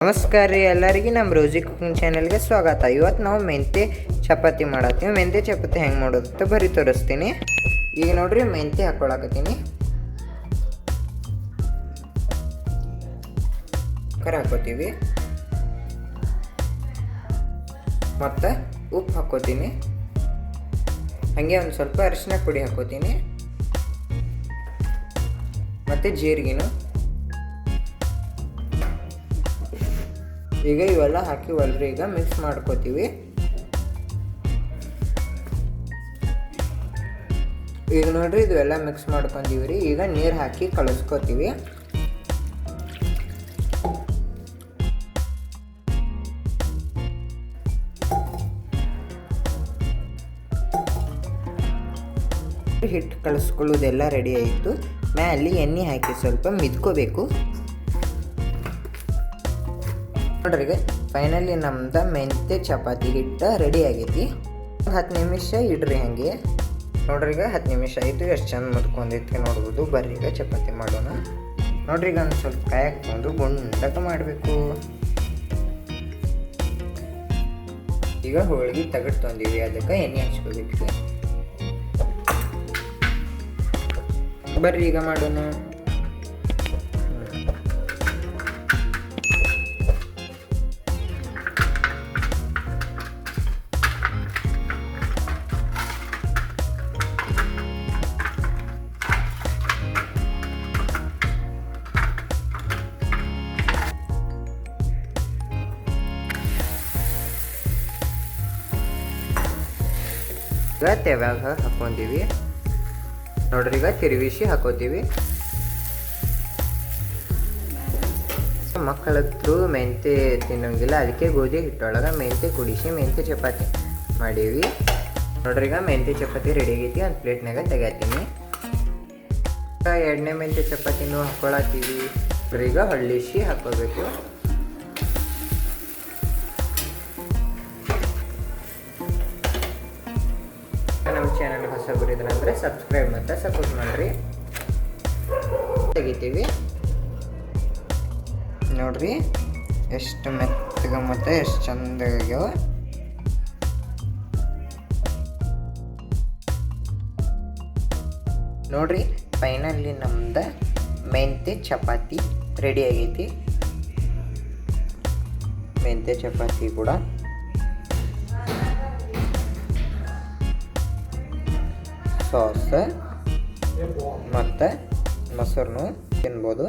ನಮಸ್ಕಾರ ರೀ ಎಲ್ಲರಿಗೆ ನಮ್ಮ ರೋಜಿ ಕುಕಿಂಗ್ ಚಾನೆಲ್ಗೆ ಸ್ವಾಗತ. ಇವತ್ತು ನಾವು ಮೆಂತ್ಯ ಚಪಾತಿ ಮಾಡತ್ತೀವಿ. ಮೆಂತ್ಯ ಚಪಾತಿ ಹೆಂಗೆ ಮಾಡೋದಂತ ಬರೀ ತೋರಿಸ್ತೀನಿ. ಈಗ ನೋಡ್ರಿ ಮೆಂತ್ಯ ಹಾಕ್ಕೊಳಕತ್ತೀನಿ. ಹಾಕೋತೀವಿ ಮತ್ತು ಉಪ್ಪು ಹಾಕೋತೀನಿ. ಹಾಗೆ ಒಂದು ಸ್ವಲ್ಪ ಅರಿಶಿನ ಪುಡಿ ಹಾಕೋತೀನಿ ಮತ್ತು ಜೀರಿಗೆನು. ಈಗ ಇವೆಲ್ಲ ಹಾಕಿ ಒಲ್ರಿ ಈಗ ಮಿಕ್ಸ್ ಮಾಡ್ಕೋತೀವಿ. ಈಗ ನೋಡ್ರಿ ಇದೆಲ್ಲ ಮಿಕ್ಸ್ ಮಾಡ್ಕೊಂಡಿವಿ ರೀ. ಈಗ ನೀರು ಹಾಕಿ ಕಲಸ್ಕೋತೀವಿ. ಹಿಟ್ಟು ಕಲಿಸ್ಕೊಳ್ಳೋದೆಲ್ಲ ರೆಡಿ ಆಯಿತು. ಮ್ಯಾಲೆ ಎಣ್ಣೆ ಹಾಕಿ ಸ್ವಲ್ಪ ಮಿದ್ಕೋಬೇಕು. ನೋಡ್ರಿ ಫೈನಲಿ ನಮ್ದು ಮೆಂತ್ಯ ಚಪಾತಿ ಹಿಟ್ಟು ರೆಡಿ ಆಗೈತಿ. 10 ನಿಮಿಷ ಇಡ್ರಿ ಹಾಗೆ. ನೋಡ್ರಿ ಈಗ 10 ನಿಮಿಷ ಆಯಿತು. ಎಷ್ಟು ಚಂದ ಮುದ್ಕೊಂಡೈತಿ ನೋಡ್ಬೋದು. ಬರ್ರಿ ಈಗ ಚಪಾತಿ ಮಾಡೋಣ. ನೋಡ್ರಿ ಈಗ ಒಂದು ಸ್ವಲ್ಪ ಕಾಯಿ ಹಾಕ್ಕೊಂಡು ಗುಂಡಕ್ಕೆ ಮಾಡಬೇಕು. ಈಗ ಹೋಳಿಗೆ ತಗಡ್ ತಂದೀವಿ, ಅದಕ್ಕೆ ಎಣ್ಣೆ ಹಚ್ಕೋಬೇಕು. ಬರ್ರಿ ಈಗ ಮಾಡೋಣ. ಈಗ ತೆವ್ಯಾಗ ಹಾಕ್ಕೊಂತೀವಿ. ನೋಡ್ರಿ ಈಗ ತಿರುಗಿಸಿ ಹಾಕೋತೀವಿ. ಮಕ್ಕಳದ್ದು ಮೆಂತ್ಯ ತಿನ್ನೋಂಗಿಲ್ಲ, ಅದಕ್ಕೆ ಗೋಧಿ ಹಿಟ್ಟೊಳಗೆ ಮೆಂತ್ಯ ಕುಡಿಸಿ ಮೆಂತ್ಯ ಚಪಾತಿ ಮಾಡೀವಿ. ನೋಡ್ರಿ ಈಗ ಮೆಂತ್ಯ ಚಪಾತಿ ರೆಡಿ ಆಗೈತಿ. ಒಂದು ಪ್ಲೇಟ್ನಾಗ ತೆಗಿತೀನಿ. ಎರಡನೇ ಮೆಂತ್ಯ ಚಪಾತಿನೂ ಹಾಕೊಳತ್ತೀವಿ. ಈಗ ಹೊಳ್ಳಿಸಿ ಹಾಕೋಬೇಕು. ನಮ್ಮ ಚಾನಲ್ ಹೊಸಬರಿದ್ರಂದ್ರೆ ಸಬ್ಸ್ಕ್ರೈಬ್ ಮತ್ತು ಸಪೋರ್ಟ್ ಮಾಡಿರಿ. ತೆಗಿತೀವಿ. ನೋಡ್ರಿ ಎಷ್ಟು ಮೆತ್ತಗೆ ಮತ್ತು ಎಷ್ಟು ಚಂದ ಆಗ್ಯಾವ. ನೋಡ್ರಿ ಫೈನಲಿ ನಮ್ದು ಮೆಂತ್ಯ ಚಪಾತಿ ರೆಡಿ ಆಗೈತಿ. ಮೆಂತ್ಯ ಚಪಾತಿ ಕೂಡ ಸಾಸ್ ಮತ್ತು ಮೊಸರನ್ನು ತಿನ್ಬೋದು.